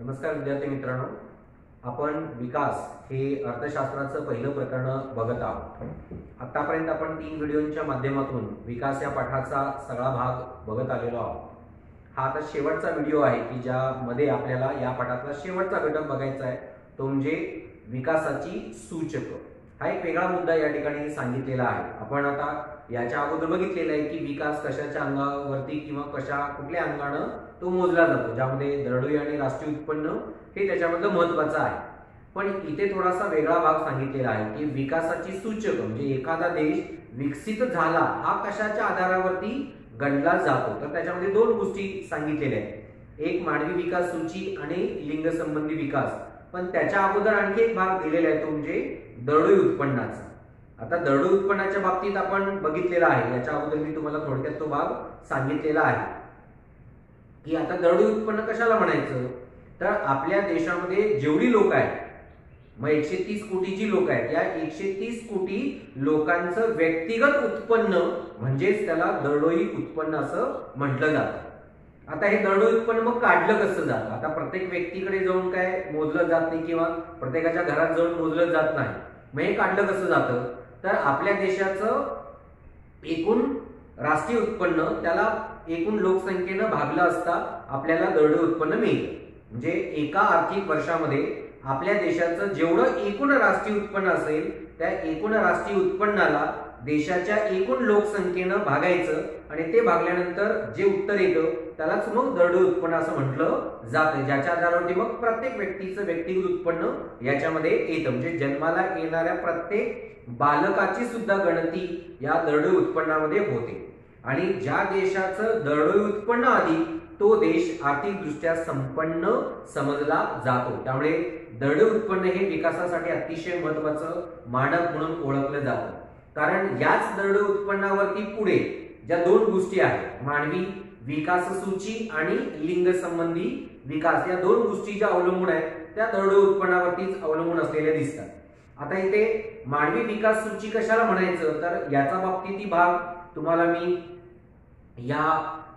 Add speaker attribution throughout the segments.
Speaker 1: नमस्कार विद्यार्थी मित्रांनो, आपण विकास हे अर्थशास्त्राचं पहिलं प्रकरण बघत आहोत। आतापर्यंत आपण 3 व्हिडिओच्या माध्यमातून विकास या पाठाचा सगळा भाग बघत आलेलो आहोत। हा आता शेवटचा व्हिडिओ आहे की ज्यामध्ये आपल्याला या पाठातला शेवटचा घटक बघायचा आहे, तो म्हणजे विकासाची सूचक। हा एक वेगळा मुद्दा या ठिकाणी सांगितलेला आहे। आपण आता याच्या अगोदर बघितलेलं आहे की विकास कशाच्या अंगावरती किंवा कुठल्या अंगानं तो मोजला जातो, ज्यामध्ये दरडोई आणि राष्ट्रीय उत्पन्न हे त्याच्यामधलं महत्त्वाचं आहे। पण इथे थोडासा वेगळा भाग सांगितलेला आहे की विकासाची सूचक म्हणजे एखादा देश विकसित झाला हा कशाच्या आधारावरती गणला जातो। तर त्याच्यामध्ये 2 गोष्टी सांगितलेल्या आहेत, एक मानवी विकास सूची आणि लिंग संबंधी विकास। पण त्याच्या अगोदर आणखी एक भाग दिलेला आहे, तो म्हणजे दरडोई उत्पन्नाचा। आता दरडोई उत्पन्नाच्या बाबतीत आपण बघितलेला आहे, याच्या अगोदर मी तुम्हाला थोडक्यात तो भाग सांगितलेला आहे की आता दरडोई उत्पन्न कशाला म्हणायचं। तर आपल्या देशामध्ये जेवढी लोक आहेत, मग 130 कोटी जी लोक आहेत, या 130 कोटी लोकांचं व्यक्तिगत उत्पन्न म्हणजेच त्याला दरडोई उत्पन्न असं म्हटलं जातं। आता हे दरडोई उत्पन्न मग काढलं कसं जातं? आता प्रत्येक व्यक्तीकडे जाऊन काय मोजलं जात नाही किंवा प्रत्येकाच्या घरात जाऊन मोजलं जात नाही। मग हे काढलं कसं जातं? तर आपल्या देशाचं एकूण राष्ट्रीय उत्पन्न त्याला एकूण लोकसंख्येनं भागलं असता आपल्याला दरडोई उत्पन्न मिळतं। म्हणजे एका आर्थिक वर्षामध्ये आपल्या देशाचं जेवढं एकूण राष्ट्रीय उत्पन्न असेल, त्या एकूण राष्ट्रीय उत्पन्नाला देशाच्या एकूण लोकसंख्येनं भागायचं आणि ते भागल्यानंतर जे उत्तर येतं त्यालाच मग दरडोई उत्पन्न असं म्हटलं जातं, ज्याच्या आधारावरती मग प्रत्येक व्यक्तीचं व्यक्तिगत उत्पन्न याच्यामध्ये येतं। म्हणजे जन्माला येणाऱ्या प्रत्येक बालकाची सुद्धा गणती या दरडोई उत्पन्नामध्ये होते आणि ज्या देशाचं दरडोई उत्पन्न अधिक तो देश आर्थिकदृष्ट्या संपन्न समजला जातो। त्यामुळे दरडोई उत्पन्न हे विकासासाठी अतिशय महत्त्वाचं मानक म्हणून ओळखलं जातं। कारण याच दरडोई उत्पन्नावरती पुढे ज्या 2 गोष्टी आहेत, मानवी विकास सूची आणि लिंग संबंधी विकास, या 2 गोष्टी ज्या अवलंबून आहेत त्या दरडोई उत्पन्नावरतीच अवलंबून असलेल्या दिसतात। आता इथे मानवी विकास सूची कशाला म्हणायचं, तर याचा बाबतीत भाग तुम्हाला मी या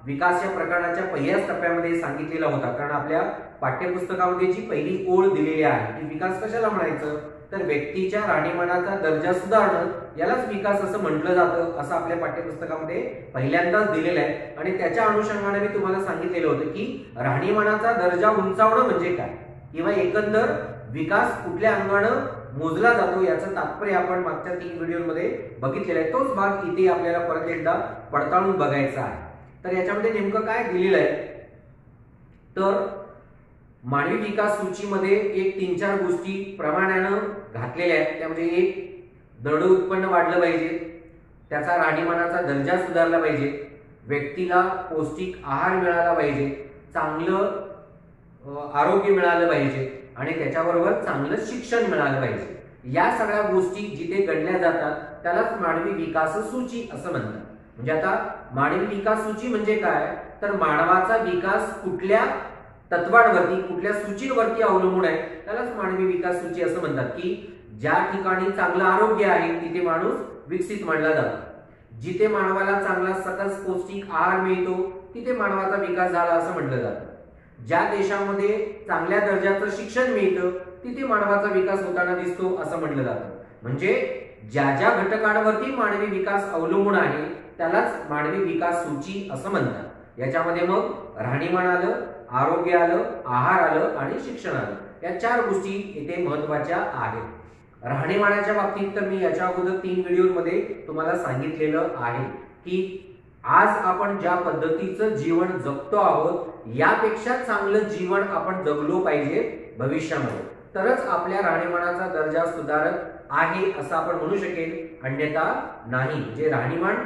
Speaker 1: विकास या प्रकरणाच्या पहिल्याच टप्प्यामध्ये सांगितलेला होता। कारण आपल्या पाठ्यपुस्तकामध्ये जी पहिली ओळ दिलेली आहे की विकास कशाला म्हणायचं, तर व्यक्तीच्या राहणीमानाचा दर्जा सुधारणं यालाच विकास असं म्हटलं जातं, असं आपल्या पाठ्यपुस्तकामध्ये पहिल्यांदाच दिलेलं आहे। आणि त्याच्या अनुषंगाने मी तुम्हाला सांगितलेलं होतं की राहणीमानाचा दर्जा उंचावणं म्हणजे काय किंवा एकंदर विकास कुठल्या अंगानं मोजला जातो याचं तात्पर्य आपण मागच्या 3 व्हिडिओमध्ये बघितलेलं आहे। तोच भाग इथे आपल्याला परत एकदा पडताळून बघायचा आहे। तर याच्यामध्ये नेमकं काय दिलेलं आहे, तर मानवी विकास सूचीमध्ये एक 3-4 गोष्टी प्रमाणानं घातलेल्या आहेत। त्यामध्ये एक, दरडोई उत्पन्न वाढलं पाहिजे, त्याचा राहणीमानाचा दर्जा सुधारला पाहिजे, व्यक्तीला पौष्टिक आहार मिळाला पाहिजे, चांगलं आरोग्य मिळालं पाहिजे आणि त्याच्याबरोबर चांगलं शिक्षण मिळालं पाहिजे। या सगळ्या गोष्टी जिथे गणल्या जातात त्यालाच मानवी विकास सूची असं म्हणतात। म्हणजे आता मानवी विकास सूची म्हणजे काय, तर मानवाचा विकास कुठल्या तत्वांवरती कुठल्या सूचीवरती अवलंबून आहे त्यालाच मानवी विकास सूची असं म्हणतात। की ज्या ठिकाणी चांगलं आरोग्य आहे तिथे माणूस विकसित मानला जातो, जिथे मानवाला चांगला सकस पौष्टिक आहार मिळतो तिथे मानवाचा विकास झाला असं म्हटलं जातं, ज्या देशामध्ये चांगल्या दर्जाचं शिक्षण मिळतं तिथे मानवाचा विकास होताना दिसतो असं म्हटलं जातं। म्हणजे ज्या ज्या घटकांवरती मानवी विकास अवलंबून आहे त्यालाच मानवी विकास सूची असं म्हणतात। याच्यामध्ये मग राहणीमान आलं, आरोग्य आलं, आहार आलं आणि शिक्षण आलं, या 4 गोष्टी इथे महत्त्वाच्या आहेत। राहणीमानाच्या बाबतीत तर मी याच्या अगोदर 3 व्हिडिओमध्ये तुम्हाला सांगितलेलं आहे की आज आपण ज्या पद्धतीचं जीवन जगतो आहोत यापेक्षा चांगलं जीवन आपण जगलो पाहिजे भविष्यामध्ये, तरच आपल्या राहणीमानाचा दर्जा सुधारत आहे असं आपण म्हणू शकेल, अन्यथा नाही। म्हणजे राहणीमान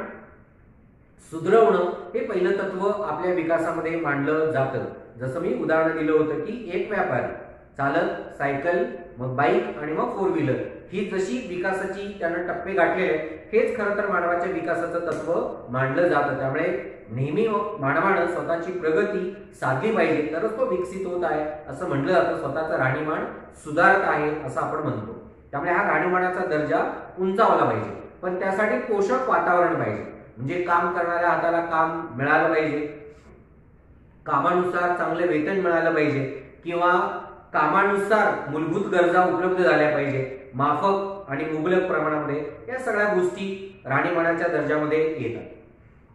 Speaker 1: सुधारवणं हे पहिलं तत्व आपल्या विकासामध्ये मांडलं जातं। जसं मी उदाहरण दिलं होतं की एक व्यापारी चालत, सायकल, मग बाईक आणि मग 4 व्हीलर, ही जशी विकासाची त्यानं टप्पे गाठलेले आहेत हेच खरं तर मानवाच्या विकासाचं तत्व मांडलं जातं। त्यामुळे नेहमी मानवानं स्वतःची प्रगती साधली पाहिजे तरच तो विकसित होत आहे असं म्हटलं जातं, स्वतःचं राहणीमान सुधारत आहे असं आपण म्हणतो। त्यामुळे हा राहणीमानाचा दर्जा उंचावला पाहिजे, पण त्यासाठी पोषक वातावरण पाहिजे। म्हणजे काम करणाऱ्या हाताला काम मिळालं पाहिजे, कामानुसार चांगले वेतन मिळालं पाहिजे, किंवा कामानुसार मूलभूत गरजा उपलब्ध झाल्या पाहिजे, माफक आणि मुबलक प्रमाणामध्ये, या सगळ्या गोष्टी राहणीमानाच्या दर्जामध्ये येतात.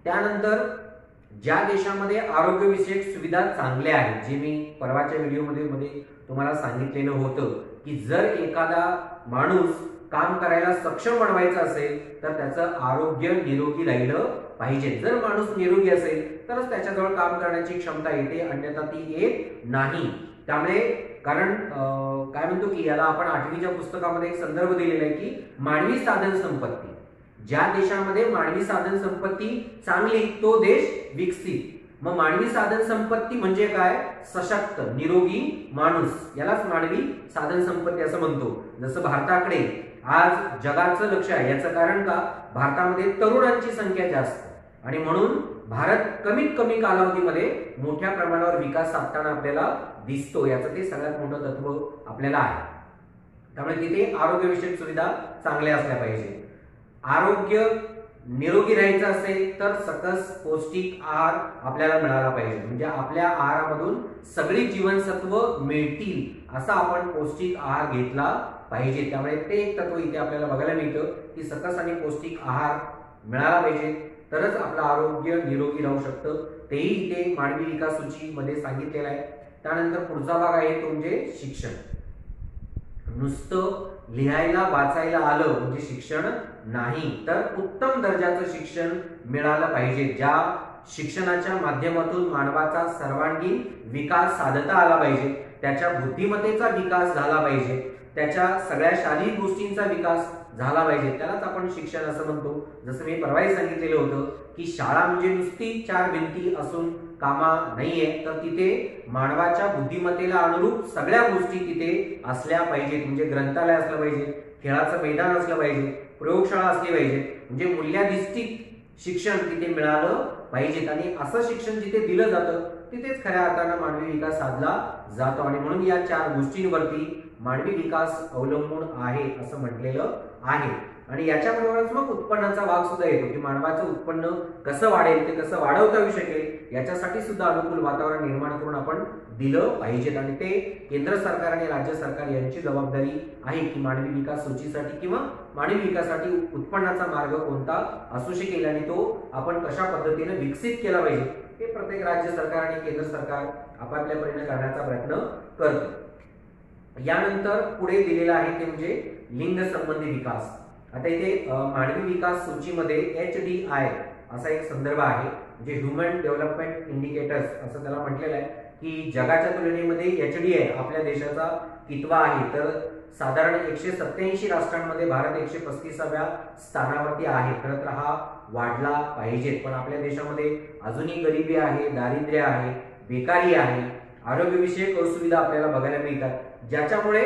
Speaker 1: त्यानंतर ज्या देशामध्ये आरोग्यविषयक सुविधा चांगल्या आहेत, जे मी परवाच्या व्हिडिओमध्ये तुम्हाला सांगितलेलं होतं की जर एखादा माणूस काम करायला सक्षम बनवायचं असेल तर त्याचं आरोग्य निरोगी राहिलं पाहिजे. जर माणूस निरोगी असेल तरच त्याच्याजवळ काम करण्याची क्षमता येते, अन्यथा ती येत नाही. त्यामुळे कारण काय म्हणतो की याला आपण 8वीच्या पुस्तकामध्ये एक संदर्भ दिलेला आहे की मानवी साधन संपत्ती, ज्या देशामध्ये मानवी साधन संपत्ती चांगली तो देश विकसित. मग मानवी साधन संपत्ती म्हणजे काय? सशक्त निरोगी माणूस, यालाच मानवी साधन संपत्ती असं म्हणतो. जसं भारताकडे आज जगाचं लक्ष आहे, याचं कारण का? भारतामध्ये तरुणांची संख्या जास्त आणि म्हणून भारत कमीत कमी कालावधीमध्ये मोठ्या प्रमाणावर विकास साधताना आपल्याला दिसतो. याचं ते सगळ्यात मोठं तत्व आपल्याला आहे. त्यामुळे तिथे आरोग्यविषयक सुविधा चांगल्या असल्या पाहिजे. आरोग्य निरोगी राहायचं असेल तर सकस पौष्टिक आहार आपल्याला मिळाला पाहिजे. म्हणजे आपल्या आहारामधून सगळी जीवनसत्व मिळतील असा आपण पौष्टिक आहार घेतला पाहिजे. त्यामुळे ते एक तत्व इथे आपल्याला बघायला मिळतं की सकस आणि पौष्टिक आहार मिळाला पाहिजे, तरच आपलं आरोग्य निरोगी राहू शकतं. तेही इथे मानवी विकास सूचीमध्ये सांगितलेलं आहे. त्यानंतर पुढचा भाग आहे तो म्हणजे शिक्षण. नुसतं लिहायला वाचायला आलं म्हणजे शिक्षण नाही, तर उत्तम दर्जाचं शिक्षण मिळालं पाहिजे. ज्या शिक्षणाच्या माध्यमातून मानवाचा सर्वांगीण विकास साधता आला पाहिजे, त्याच्या बुद्धिमत्तेचा विकास झाला पाहिजे, त्याच्या सगळ्या शारीरिक गोष्टींचा विकास झाला पाहिजे, त्यालाच आपण शिक्षण असं म्हणतो. जसं मी परवाही सांगितलेलं होतं की शाळा म्हणजे नुसती 4 भिंती असून कामा नाहीये, तर तिथे मानवाच्या बुद्धिमत्तेला अनुरूप सगळ्या गोष्टी तिथे असल्या पाहिजेत. म्हणजे ग्रंथालय असलं पाहिजे, खेळाचं मैदान असलं पाहिजे, प्रयोगशाळा असली पाहिजे, म्हणजे मूल्याधिष्ठित शिक्षण तिथे मिळालं पाहिजेत. आणि असं शिक्षण जिथे दिलं जातं तिथेच खऱ्या अर्थानं मानवी विकास साधला जातो. आणि म्हणून या 4 गोष्टींवरती मानवी विकास अवलंबून आहे असं म्हटलेलं आहे. आणि याच्याबरोबरच मग उत्पन्नाचा भाग सुद्धा येतो की मानवाचं उत्पन्न कसं वाढेल, ते कसं वाढवता येऊ शकेल, याच्यासाठी सुद्धा अनुकूल वातावरण निर्माण करून आपण दिलं पाहिजेत. आणि ते केंद्र सरकार आणि राज्य सरकार यांची जबाबदारी आहे की मानवी विकास सूचीसाठी किंवा मानवी विकासासाठी उत्पन्नाचा मार्ग कोणता असू शकेल आणि तो आपण कशा पद्धतीने विकसित केला पाहिजे, हे प्रत्येक राज्य सरकार आणि केंद्र सरकार आपापल्या परीने करण्याचा प्रयत्न करतो. यानंतर पुढे दिलेला आहे ते म्हणजे लिंग संबंधी विकास. आता इथे मानवी विकास सूचीमध्ये HDI असा एक संदर्भ आहे, म्हणजे ह्युमन डेव्हलपमेंट इंडिकेटर्स असं त्याला म्हटलेलं आहे की जगाच्या तुलनेमध्ये HDI आपल्या देशाचा कितवा आहे, तर साधारण 187 राष्ट्रांमध्ये भारत 135व्या स्थानावरती आहे. खरं तर हा वाढला पाहिजे, पण आपल्या देशामध्ये अजूनही गरिबी आहे, दारिद्र्य आहे, बेकारी आहे, आरोग्यविषयक असुविधा आपल्याला बघायला मिळतात, ज्याच्यामुळे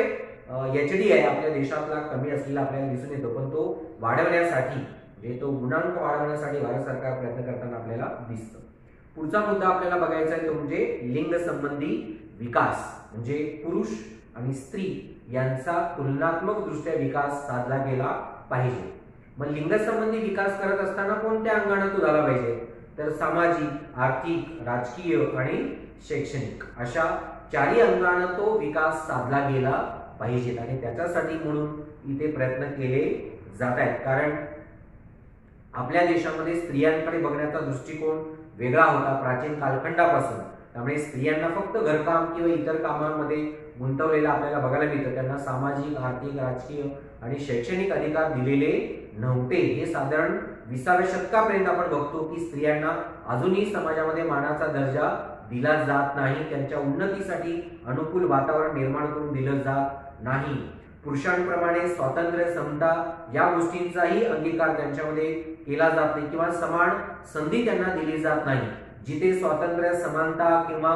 Speaker 1: HDI आपल्या देशातला कमी असलेला आपल्याला दिसून येतो. पण तो वाढवण्यासाठी म्हणजे तो गुणांक वाढवण्यासाठी भारत सरकार प्रयत्न करताना आपल्याला दिसतं. पुढचा मुद्दा आपल्याला बघायचा आहे तो म्हणजे लिंग संबंधी विकास. म्हणजे पुरुष आणि स्त्री यांचा तुलनात्मक दृष्ट्या विकास साधला गेला पाहिजे. मग लिंग संबंधी विकास करत असताना कोणत्या अंगाने तो झाला पाहिजे, तर सामाजिक, आर्थिक, राजकीय आणि शैक्षणिक अशा 4 अंगाने तो विकास साधला गेला पाहिजेत. आणि त्याच्यासाठी म्हणून इथे प्रयत्न केले जात आहेत. कारण आपल्या देशामध्ये स्त्रियांकडे बघण्याचा दृष्टिकोन वेगळा होता प्राचीन कालखंडापासून. त्यामुळे स्त्रियांना फक्त घरकाम किंवा इतर कामांमध्ये गुंतवलेलं आपल्याला बघायला मिळतं. त्यांना सामाजिक, आर्थिक, राजकीय आणि शैक्षणिक अधिकार दिलेले नव्हते. हे साधारण 20व्या शतकापर्यंत आपण बघतो की स्त्रियांना अजूनही समाजामध्ये मानाचा दर्जा दिला जात नाही, त्यांच्या उन्नतीसाठी अनुकूल वातावरण निर्माण करून दिलं जात नाही. पुरुषांप्रमाणे स्वातंत्र्य, समता या गोष्टींचाही अंगीकार त्यांच्यामध्ये केला जात नाही किंवा समान संधी त्यांना दिली जात नाही. जिथे स्वातंत्र्य, समानता किंवा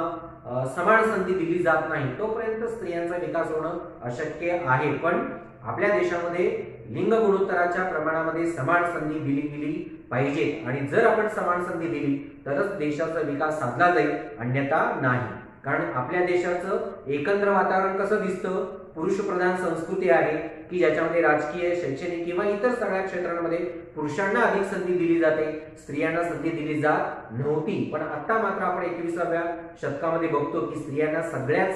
Speaker 1: समान संधी दिली जात नाही तोपर्यंत स्त्रियांचा विकास होणं अशक्य आहे. पण आपल्या देशामध्ये लिंग गुणोत्तराच्या प्रमाणामध्ये समान संधी दिली गेली पाहिजे. आणि जर आपण समान संधी दिली तरच देशाचा विकास साधला जाईल, अन्यथा नाही. कारण आपल्या देशाचं एकंदर वातावरण कसं दिसतं, पुरुष प्रधान संस्कृती आहे की ज्याच्यामध्ये राजकीय, शैक्षणिक किंवा इतर सगळ्या क्षेत्रांमध्ये पुरुषांना अधिक संधी दिली जाते, स्त्रियांना संधी दिली जात नव्हती. पण आता मात्र आपण 21व्या शतकामध्ये बघतो की स्त्रियांना सगळ्याच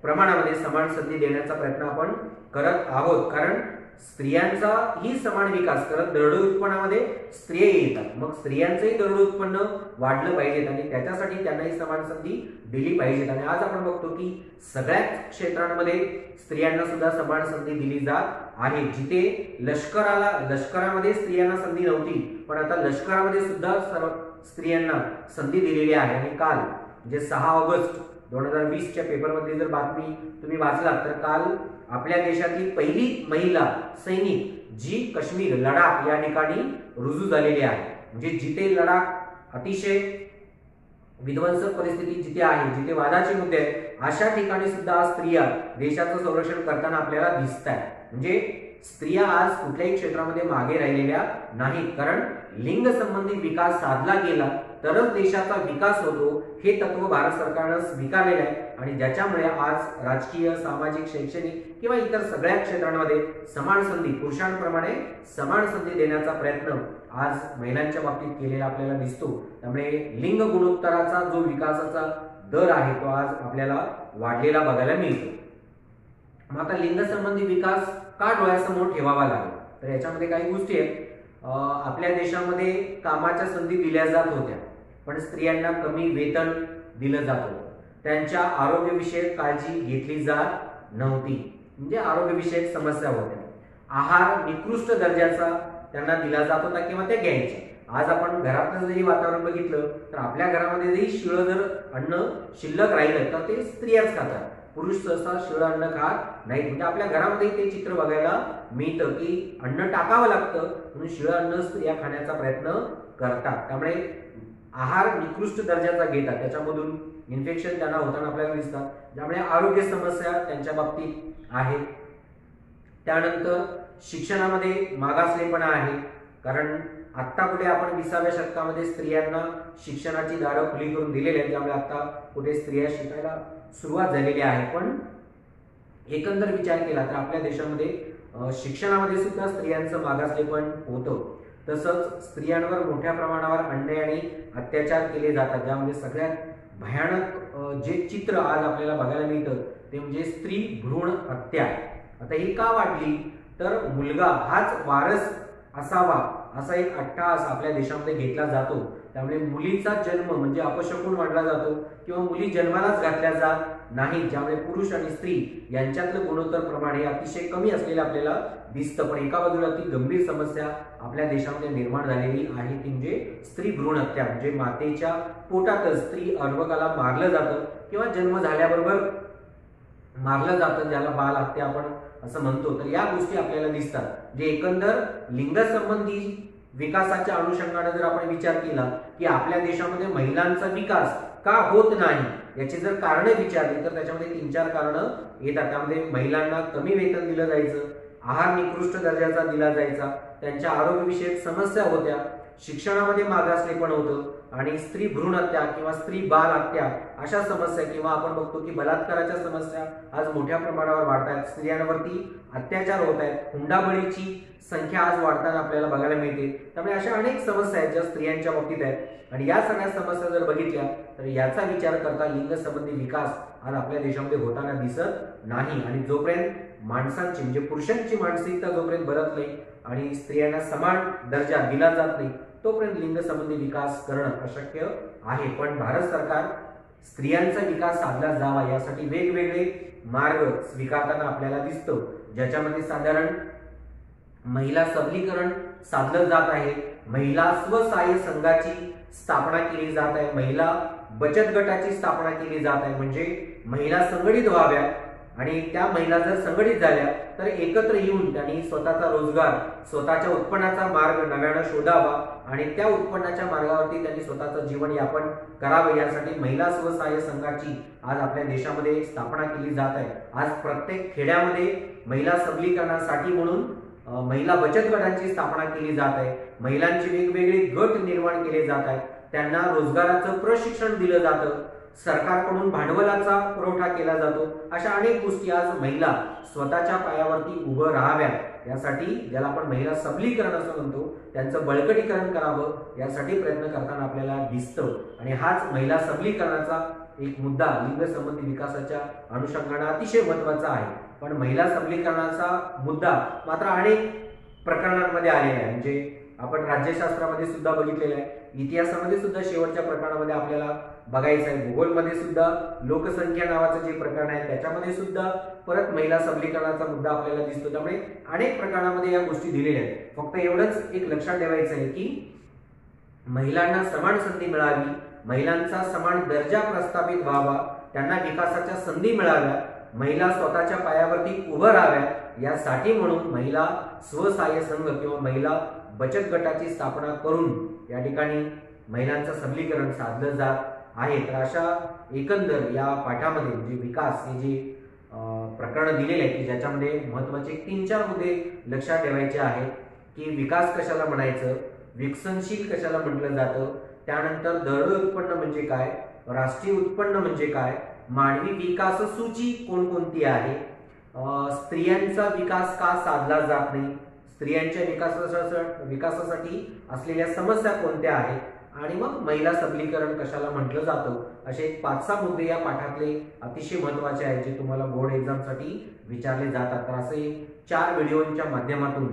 Speaker 1: प्रमाणामध्ये समान संधी देण्याचा प्रयत्न आपण करत आहोत, कारण स्त्रियांचा ही समान विकास करत दरडोई उत्पन्नामध्ये स्त्रिया येतात, मग स्त्रियांचंही दरडोई उत्पन्न वाढलं पाहिजे आणि त्याच्यासाठी त्यांनाही समान संधी दिली पाहिजेत। आणि आज आपण बघतो की सगळ्याच क्षेत्रांमध्ये स्त्रियांना सुद्धा समान संधी दिली जात आहे। जिथे लष्करामध्ये स्त्रियांना संधी नव्हती, पण आता लष्करामध्ये सुद्धा सर्व स्त्रियांना संधी दिलेली आहे। आणि काल म्हणजे 6 ऑगस्ट 2020 च्या पेपरमध्ये जर बातमी तुम्ही वाचलात तर काल आपल्या देशातली पहिली महिला सैनिक जी काश्मीर लडाख या ठिकाणी रुजू झालेली आहे। म्हणजे जिथे लडाख अतिशय विध्वंसक परिस्थिती जिथे आहे, जिथे वादाचे मुद्दे आहेत, अशा ठिकाणी सुद्धा स्त्रिया देशाचं संरक्षण करताना आपल्याला दिसत आहेत। म्हणजे स्त्रिया आज कुठल्याही क्षेत्रामध्ये मागे राहिलेल्या नाहीत, कारण लिंग संबंधी विकास साधला गेला तरच देशाचा विकास होतो हे तत्व भारत सरकारने स्वीकारलेले आहे। आणि ज्याच्यामुळे आज राजकीय, सामाजिक, शैक्षणिक किंवा इतर सगळ्या क्षेत्रांमध्ये समान संधी, पुरुषांप्रमाणे समान संधी देण्याचा प्रयत्न आज महिलांच्या बाबतीत केलेला आपल्याला दिसतो। त्यामुळे लिंग गुणोत्तराचा जो विकासाचा दर आहे तो आज आपल्याला वाढलेला बघायला मिळतो। मग आता लिंग संबंधी विकास का डोळ्यासमोर ठेवावा लागेल, तर याच्यामध्ये काही गोष्टी आहेत। आपल्या देशामध्ये कामाच्या संधी दिल्या जात होत्या, पण स्त्रियांना कमी वेतन दिलं जात होतं, त्यांच्या आरोग्यविषयक काळजी घेतली जात नव्हती, म्हणजे आरोग्यविषयक समस्या होत्या, आहार निकृष्ट दर्जाचा त्यांना दिला जात होता किंवा ते घ्यायचे। आज आपण घरातलं जरी वातावरण बघितलं तर आपल्या घरामध्ये जरी शिळं जर अन्न शिल्लक राहिलं तर ते स्त्रियाच खातात, पुरुष सहसा शिळं अन्न खात नाहीत। म्हणजे आपल्या घरामध्ये ते चित्र बघायला मिळतं की अन्न टाकावं लागतं म्हणून शिळं अन्न स्त्रिया खाण्याचा प्रयत्न करतात। त्यामुळे आहार निकृष्ट दर्जाचा घेतात, त्याच्यामधून इन्फेक्शन त्यांना होताना आपल्याला दिसतात, ज्यामुळे आरोग्य समस्या त्यांच्या बाबतीत आहेत। त्यानंतर शिक्षणामध्ये मागासलेपणा आहे, कारण आता कुठे आपण 20व्या शतकामध्ये स्त्रियांना शिक्षणाची दारं खुली करून दिलेली आहेत, त्यामुळे आता कुठे स्त्रिया शिकायला सुरुवात झालेली आहे। पण एकंदर विचार केला तर आपल्या देशामध्ये शिक्षणामध्ये सुद्धा स्त्रियांचं मागासलेपण होतं। तसंच स्त्रियांवर मोठ्या प्रमाणावर अन्याय आणि अत्याचार केले जातात, ज्यामध्ये सगळ्यात भयानक जे चित्र आज आपल्याला बघायला मिळतं ते म्हणजे स्त्री भ्रूण हत्या। आता ही का वाढली, तर मुलगा हाच वारस असावा असा एक अट्टहास आपल्या देशामध्ये घेतला जातो, त्यामुळे मुलीचा जन्म म्हणजे अपशकुन मानला जातो किंवा मुली जन्मालाच घातल्या जात नाहीत, ज्यामुळे पुरुष आणि स्त्री यांच्यातलं गुणोत्तर प्रमाण हे अतिशय कमी असलेलं आपल्याला दिसतं। पण एका बाजूला ती गंभीर समस्या आपल्या देशामध्ये निर्माण झालेली आहे ती म्हणजे स्त्री भ्रूण हत्या, म्हणजे मातेच्या पोटातच स्त्री अर्भकाला मारलं जातं किंवा जन्म झाल्याबरोबर मारलं जातं, ज्याला बाल हत्या आपण असं म्हणतो। तर या गोष्टी आपल्याला दिसतात, जे एकंदर लिंगसंबंधी विकासाच्या अनुषंगाने जर आपण विचार केला की आपल्या देशामध्ये महिलांचा विकास का होत नाही याची जर कारण विचारली तर त्याच्यामध्ये 3-4 कारणं येतात। त्यामध्ये महिलांना कमी वेतन दिलं जायचं, आहार निकृष्ट दर्जाचा दिला जायचा, त्यांच्या आरोग्यविषयक समस्या होत्या, शिक्षणामध्ये मागासलेपण होतं आणि स्त्री भ्रूण हत्या किंवा स्त्री बाल हत्या अशा समस्या किंवा आपण बघतो की बलात्काराच्या समस्या आज मोठ्या प्रमाणावर वाढत आहेत, स्त्रियांवरती अत्याचार होत आहेत, हुंडाबळीची संख्या आज वाढताना आपल्याला बघायला मिळते। त्यामुळे अशा अनेक समस्या आहेत ज्या स्त्रियांच्या बाबतीत आहेत आणि या सगळ्या समस्या जर बघितल्या तर याचा विचार करता लिंग संबंधी विकास आज आपल्या देशामध्ये होताना दिसत नाही। आणि जोपर्यंत माणसांची म्हणजे पुरुषांची मानसिकता जोपर्यंत बदलत नाही आणि स्त्रियांना समान दर्जा दिला जात नाही तोपर्यंत लिंग संबंधी विकास करणं अशक्य आहे। पण भारत सरकार स्त्रियांचा विकास साधला जावा यासाठी वेगवेगळे मार्ग स्वीकारताना आपल्याला दिसतो, ज्याच्यामध्ये साधारण महिला सबलीकरण साधलं जात आहे, महिला स्वसहाय्य संघाची स्थापना केली जात आहे, महिला बचत गटाची स्थापना केली जात आहे, म्हणजे महिला संघटित व्हाव्या आणि त्या महिला जर संघटित झाल्या तर एकत्र येऊन त्यांनी स्वतःचा रोजगार, स्वतःच्या उत्पन्नाचा मार्ग नव्यानं शोधावा आणि त्या उत्पन्नाच्या मार्गावरती त्यांनी स्वतःचं जीवन यापन करावं यासाठी महिला स्वसहाय्य संघाची आज आपल्या देशामध्ये स्थापना केली जात आहे। आज प्रत्येक खेड्यामध्ये महिला सबलीकरणासाठी म्हणून महिला बचत गटांची स्थापना केली जात आहे, महिलांचे वेगवेगळे गट निर्माण केले जात आहेत, त्यांना रोजगाराचं प्रशिक्षण दिलं जातं, सरकारकडून भांडवलाचा पुरवठा केला जातो। अशा अनेक गोष्टी आज महिला स्वतःच्या पायावरती उभं राहाव्या यासाठी, ज्याला आपण महिला सबलीकरण असं म्हणतो, त्यांचं बळकटीकरण करावं यासाठी प्रयत्न करताना आपल्याला दिसतं आणि हाच महिला सबलीकरणाचा एक मुद्दा लिंग संबंधी विकासाच्या अनुषंगाने अतिशय महत्त्वाचा आहे, पण महिला सबलीकरणाचा मुद्दा मात्र अनेक प्रकरणांमध्ये आलेला आहे. म्हणजे आपण राज्यशास्त्रामध्ये सुद्धा बघितलेलं आहे, इतिहासामध्ये सुद्धा शेवटच्या प्रकरणामध्ये आपल्याला बघायचं आहे, भूगोलमध्ये सुद्धा लोकसंख्या नावाचं जे प्रकरण आहे त्याच्यामध्ये सुद्धा परत महिला सबलीकरणाचा मुद्दा आपल्याला दिसतो. त्यामुळे अनेक प्रकरणामध्ये या गोष्टी दिलेल्या आहेत. फक्त एवढंच एक लक्षात ठेवायचं आहे की महिलांना समान संधी मिळावी, महिलांचा समान दर्जा प्रस्थापित व्हावा, त्यांना विकासाच्या संधी मिळाव्या, महिला स्वतःच्या पायावरती उभं राहाव्या, यासाठी म्हणून महिला स्वसहाय्य संघ किंवा महिला बचत गटाची स्थापना करून या ठिकाणी महिलांचं सबलीकरण साधलं जात आहे. तर अशा एकंदर या पाठामध्ये म्हणजे विकास हे जे प्रकरण दिलेले आहे की ज्याच्यामध्ये महत्त्वाचे 3-4 मुद्दे लक्षात ठेवायचे आहेत की विकास कशाला म्हणायचं, विकसनशील कशाला म्हटलं जातं, त्यानंतर दरडोई उत्पन्न म्हणजे काय, राष्ट्रीय उत्पन्न म्हणजे काय, मानवी विकास सूची कोणकोणती आहे, स्त्रियांचा विकास का साधला जात नाही, स्त्रियांच्या विकासासाठी असलेल्या समस्या कोणत्या आहेत, आणि मग महिला सबलीकरण कशाला म्हटलं जातं. असे 5-6 मुद्दे या पाठातले अतिशय महत्त्वाचे आहेत जे तुम्हाला बोर्ड एक्झामसाठी विचारले जातात. तर असे 4 व्हिडिओच्या माध्यमातून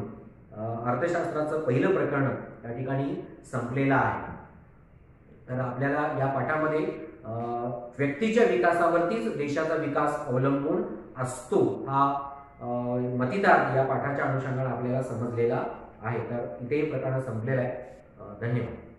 Speaker 1: अर्थशास्त्राचं पहिलं प्रकरण या ठिकाणी संपलेलं आहे. तर आपल्याला या पाठामध्ये व्यक्तीच्या विकासावरतीच देशाचा विकास अवलंबून असतो हा मतितार्थ या पाठाच्या अनुषंगाने आपल्याला समजलेला आहे. तर इथे हे प्रकरण संपलेलं आहे. धन्यवाद.